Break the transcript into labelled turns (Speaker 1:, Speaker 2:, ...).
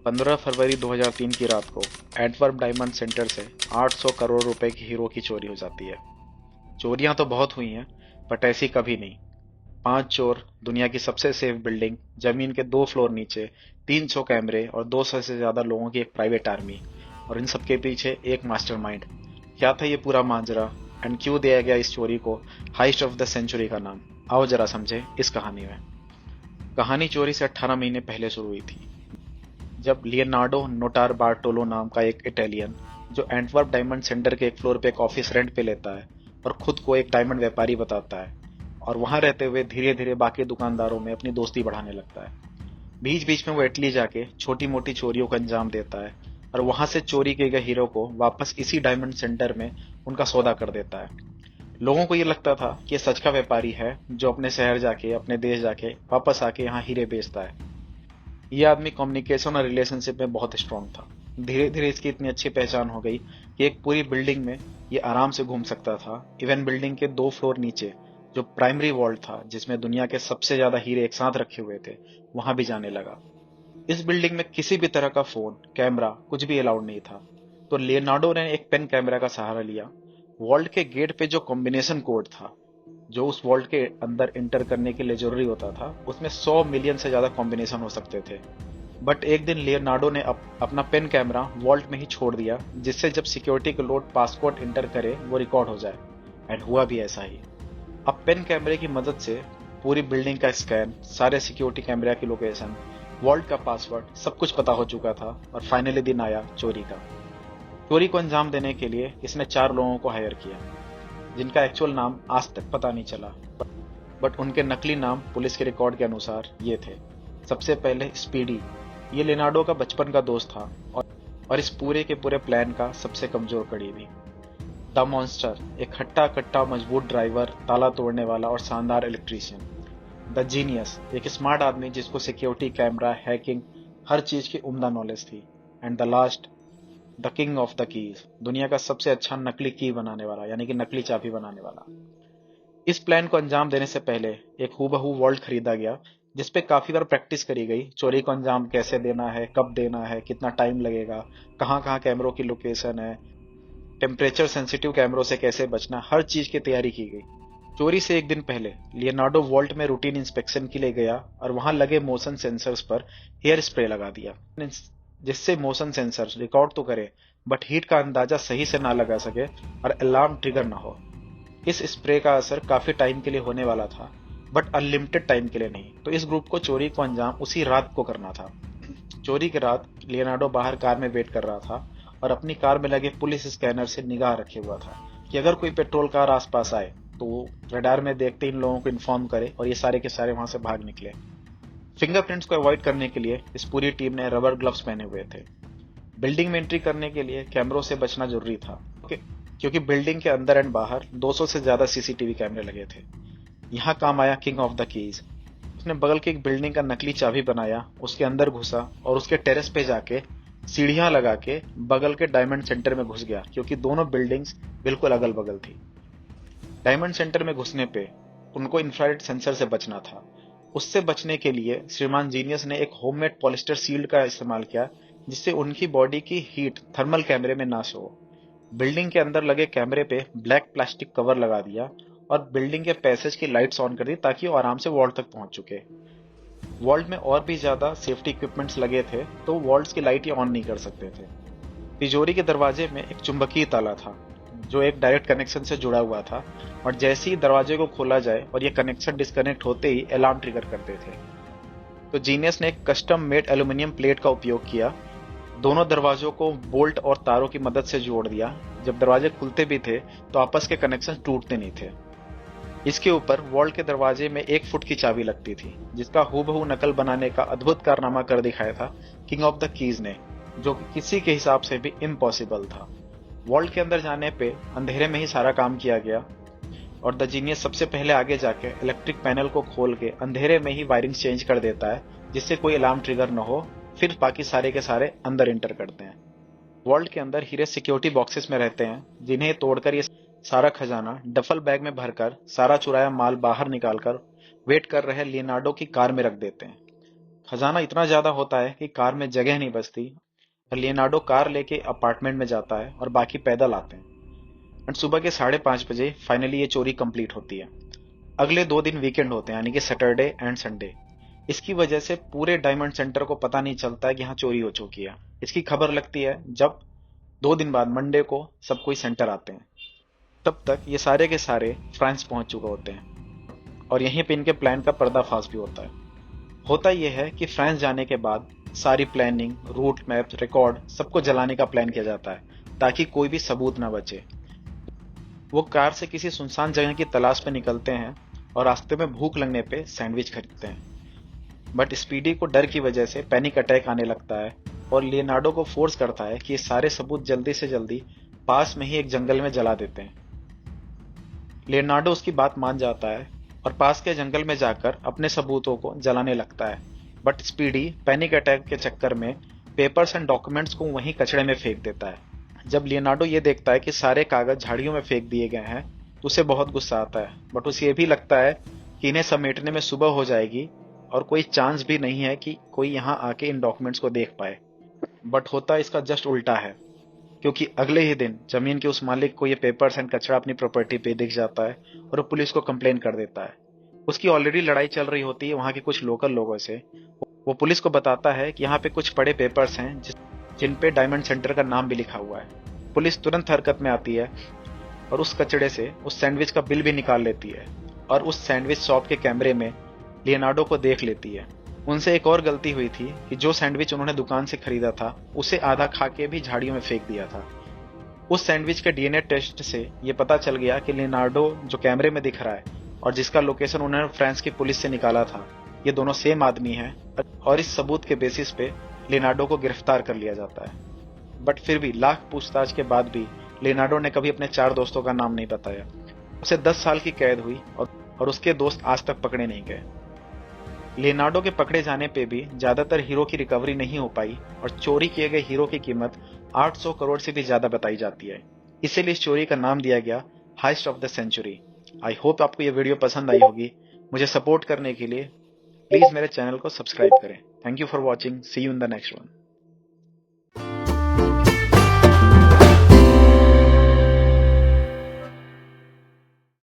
Speaker 1: 15 फरवरी 2003 की रात को एंटवर्प डायमंड सेंटर से 800 करोड़ रुपए की हीरो की चोरी हो जाती है। चोरियां तो बहुत हुई हैं, बट ऐसी कभी नहीं। 5 चोर, दुनिया की सबसे सेफ बिल्डिंग, जमीन के 2 फ्लोर नीचे, 300 कैमरे और 200 से ज्यादा लोगों की एक प्राइवेट आर्मी, और इन सबके पीछे एक मास्टरमाइंड। क्या था ये पूरा मांजरा, एंड क्यों दिया गया इस चोरी को हाइस्ट ऑफ द सेंचुरी का नाम? आओ जरा समझे इस कहानी में। कहानी चोरी से 18 महीने पहले शुरू हुई थी, जब लियोनार्डो नोटार बार्टोलो नाम का एक इटालियन, जो एंटवर्प डायमंड सेंटर के एक फ्लोर पे एक ऑफिस रेंट पे लेता है और खुद को एक डायमंड व्यापारी बताता है, और वहां रहते हुए धीरे धीरे बाकी दुकानदारों में अपनी दोस्ती बढ़ाने लगता है। बीच बीच में वो इटली जाके छोटी मोटी चोरियों का अंजाम देता है, और वहां से चोरी किए गए हीरो को वापस इसी डायमंड सेंटर में उनका सौदा कर देता है। लोगों को ये लगता था कि ये सच का व्यापारी है, जो अपने शहर जाके, अपने देश जाके वापस आके यहाँ हीरे बेचता है। ये आदमी कम्युनिकेशन और रिलेशनशिप में बहुत स्ट्रांग था। धीरे धीरे इसकी इतनी अच्छी पहचान हो गई कि एक पूरी बिल्डिंग में ये आराम से घूम सकता था। इवन बिल्डिंग के 2 फ्लोर नीचे जो प्राइमरी वॉल्ट था, जिसमें दुनिया के सबसे ज्यादा हीरे एक साथ रखे हुए थे, वहां भी जाने लगा। इस बिल्डिंग में किसी भी तरह का फोन, कैमरा, कुछ भी अलाउड नहीं था। तो लियोनार्डो ने एक पेन कैमरा का सहारा लिया। वॉल्ट के गेट पे जो कॉम्बिनेशन कोड था, जो उस वॉल्ट के अंदर इंटर करने के लिए जरूरी होता था, उसमें 100 मिलियन से ज्यादा कॉम्बिनेशन हो सकते थे। बट एक दिन लियोनार्डो ने अपना पेन कैमरा वॉल्ट में ही छोड़ दिया, जिससे जब सिक्योरिटी के लोग पासकोड इंटर करे वो रिकॉर्ड हो जाए। एंड हुआ भी ऐसा ही। अब पेन कैमरे की मदद से पूरी बिल्डिंग का स्कैन, सारे सिक्योरिटी कैमरा की लोकेशन, वॉल्ट का पासवर्ड, सब कुछ पता हो चुका था। और फाइनली दिन आया चोरी का। चोरी को अंजाम देने के लिए इसने 4 लोगों को हायर किया, जिनका एक्चुअल नाम आज तक पता नहीं चला, बट उनके नकली नाम पुलिस के रिकॉर्ड के अनुसार ये थे। सबसे पहले स्पीडी, ये लियोनार्डो का बचपन का दोस्त था, और इस पूरे के पूरे प्लान का सबसे कमजोर कड़ी भी। द मॉन्स्टर, एक हट्टा कट्टा मजबूत ड्राइवर, ताला तोड़ने वाला और शानदार इलेक्ट्रीशियन। द जीनियस, एक स्मार्ट आदमी जिसको सिक्योरिटी, कैमरा, हैकिंग, हर चीज की उम्दा नॉलेज थी। And the last, the king of the keys, दुनिया का सबसे अच्छा नकली की बनाने वाला, यानी कि नकली चाबी बनाने वाला। इस प्लान को अंजाम देने से पहले एक हूबहू वॉल्ट खरीदा गया, जिसपे काफी बार प्रैक्टिस करी गई। चोरी को अंजाम कैसे देना है, कब देना है, कितना टाइम लगेगा, कहाँ कहाँ कैमरों की लोकेशन है, टेम्परेचर सेंसिटिव कैमरों से कैसे बचना, हर चीज की तैयारी की गई। चोरी से एक दिन पहले लियोनार्डो वॉल्ट में रूटीन इंस्पेक्शन के लिए गया, और वहां लगे मोशन सेंसर्स पर हेयर स्प्रे लगा दिया, जिससे मोशन सेंसर रिकॉर्ड तो करे, बट हीट का अंदाजा सही से ना लगा सके और अलार्म ट्रिगर ना हो। इस स्प्रे का असर काफी टाइम के लिए होने वाला था, बट अनलिमिटेड टाइम के लिए नहीं। तो इस ग्रुप को चोरी को अंजाम उसी रात को करना था। चोरी की रात लियोनार्डो बाहर कार में वेट कर रहा था, और अपनी कार में लगे पुलिस स्कैनर से निगाह रखे हुआ था कि अगर कोई पेट्रोल कार आसपास आए तो वो रडार में देखते इन लोगों को इन्फॉर्म करे, और ये सारे के सारे वहां से भाग निकले। फिंगरप्रिंट्स को अवॉइड करने के लिए इस पूरी टीम ने रबर ग्लव्स पहने हुए थे। बिल्डिंग में एंट्री करने के लिए कैमरों से बचना जरूरी था, क्योंकि बिल्डिंग के अंदर एंड बाहर 200 से ज्यादा सीसीटीवी कैमरे लगे थे। यहाँ काम आया किंग ऑफ द कीज। उसने बगल की एक बिल्डिंग का नकली चाबी बनाया, उसके अंदर घुसा और उसके टेरेस पे जाके सीढ़ियां लगा के बगल के डायमंड सेंटर में घुस गया, क्योंकि दोनों बिल्डिंग्स बिल्कुल अगल बगल थी। डायमंड सेंटर में घुसने पे उनको इंफ्रारेड सेंसर से बचना था। उससे बचने के लिए श्रीमान जीनियस ने एक होममेड पॉलिस्टर शील्ड का इस्तेमाल किया, जिससे उनकी बॉडी की हीट थर्मल कैमरे में ना शो। बिल्डिंग के अंदर लगे कैमरे पे ब्लैक प्लास्टिक कवर लगा दिया, और बिल्डिंग के पैसेज की लाइट्स ऑन कर दी, ताकि वो आराम से वॉल्ट तक पहुंच चुके। वॉल्ट में और भी ज्यादा सेफ्टी इक्विपमेंट्स लगे थे, तो वॉल्ट्स की लाइट ये ऑन नहीं कर सकते थे। तिजोरी के दरवाजे में एक चुंबकीय ताला था, जो एक डायरेक्ट कनेक्शन से जुड़ा हुआ था, और जैसे ही दरवाजे को खोला जाए और ये कनेक्शन डिस्कनेक्ट होते ही अलार्म ट्रिगर करते थे। तो जीनियस ने एक कस्टम मेड एल्यूमिनियम प्लेट का उपयोग किया, दोनों दरवाजों को बोल्ट और तारों की मदद से जोड़ दिया। जब दरवाजे खुलते भी थे तो आपस के कनेक्शन टूटते नहीं थे। इसके ऊपर वॉल्ट के दरवाजे में 1 फुट की चाबी लगती थी, जिसका हूबहू नकल बनाने का अद्भुत कारनामा कर दिखाया था किंग ऑफ द कीज ने, जो कि किसी के हिसाब से भी इम्पॉसिबल था। वॉल्ट के अंदर जाने पे अंधेरे में ही सारा काम किया गया, और द जीनियस सबसे पहले आगे जाके इलेक्ट्रिक पैनल को खोल के अंधेरे में ही वायरिंग चेंज कर देता है, जिससे कोई अलार्म ट्रिगर न हो। फिर बाकी सारे के सारे अंदर इंटर करते हैं। वॉल्ट के अंदर हीरे सिक्योरिटी बॉक्सेस में रहते हैं, जिन्हें तोड़कर ये सारा खजाना डफल बैग में भरकर सारा चुराया माल बाहर निकालकर वेट कर रहे लियोनार्डो की कार में रख देते हैं। खजाना इतना ज्यादा होता है कि कार में जगह नहीं बचती और लियोनार्डो कार लेके अपार्टमेंट में जाता है और बाकी पैदल आते हैं। एंड सुबह के 5:30 बजे फाइनली ये चोरी कंप्लीट होती है। अगले 2 दिन वीकेंड होते हैं, यानी कि सैटरडे एंड संडे। इसकी वजह से पूरे डायमंड सेंटर को पता नहीं चलता है कि यहाँ चोरी हो चुकी है। इसकी खबर लगती है जब 2 दिन बाद मंडे को सब कोई सेंटर आते हैं। तब तक ये सारे के सारे फ्रांस पहुंच चुके होते हैं और यहीं पे इनके प्लान का पर्दाफाश भी होता है। होता यह है कि फ्रांस जाने के बाद सारी प्लानिंग, रूट मैप, रिकॉर्ड सबको जलाने का प्लान किया जाता है ताकि कोई भी सबूत ना बचे। वो कार से किसी सुनसान जगह की तलाश में निकलते हैं और रास्ते में भूख लगने पे सैंडविच खरीदते हैं। बट स्पीडी को डर की वजह से पैनिक अटैक आने लगता है और लियोनार्डो को फोर्स करता है कि ये सारे सबूत जल्दी से जल्दी पास में ही एक जंगल में जला देते हैं। लियोनार्डो उसकी बात मान जाता है और पास के जंगल में जाकर अपने सबूतों को जलाने लगता है। बट स्पीडी पैनिक अटैक के चक्कर में पेपर्स एंड डॉक्यूमेंट्स को वहीं कचड़े में फेंक देता है। जब लियोनार्डो ये देखता है कि सारे कागज झाड़ियों में फेंक दिए गए हैं तो उसे बहुत गुस्सा आता है। बट उसे ये भी लगता है कि इन्हें समेटने में सुबह हो जाएगी और कोई चांस भी नहीं है कि कोई यहाँ आके इन डॉक्यूमेंट्स को देख पाए। बट होता इसका जस्ट उल्टा है, क्योंकि अगले ही दिन जमीन के उस मालिक को ये पेपर्स एंड कचरा अपनी प्रॉपर्टी पे दिख जाता है और वो पुलिस को कंप्लेन कर देता है। उसकी ऑलरेडी लड़ाई चल रही होती है वहां के कुछ लोकल लोगों से। वो पुलिस को बताता है कि यहाँ पे कुछ बड़े पेपर्स हैं जिन पे डायमंड सेंटर का नाम भी लिखा हुआ है। पुलिस तुरंत हरकत में आती है और उस कचड़े से उस सैंडविच का बिल भी निकाल लेती है और उस सैंडविच शॉप के कैमरे में लियोनार्डो को देख लेती है। उनसे एक और गलती हुई थी कि जो सैंडविच उन्होंने दुकान से खरीदा था उसे आधा खा के भी झाड़ियों में फेंक दिया था। उस सैंडविच के डीएनए टेस्ट से ये पता चल गया कि लियोनार्डो जो कैमरे में दिख रहा है और जिसका लोकेशन उन्होंने फ्रांस की पुलिस से निकाला था, ये दोनों सेम आदमी हैं और इस सबूत के बेसिस पे लियोनार्डो को गिरफ्तार कर लिया जाता है। बट फिर भी लाख पूछताछ के बाद भी लियोनार्डो ने कभी अपने 4 दोस्तों का नाम नहीं बताया। उसे 10 साल की कैद हुई और उसके दोस्त आज तक पकड़े नहीं गए। लियोनार्डो के पकड़े जाने पे भी ज्यादातर हीरो की रिकवरी नहीं हो पाई और चोरी किए गए हीरो की कीमत 800 करोड़ से भी ज्यादा बताई जाती है। इसीलिए इस चोरी का नाम दिया गया heist of the century. I hope आपको ये वीडियो पसंद आई होगी। मुझे सपोर्ट करने के लिए प्लीज मेरे चैनल को सब्सक्राइब करें। Thank you for watching. See you in the next one.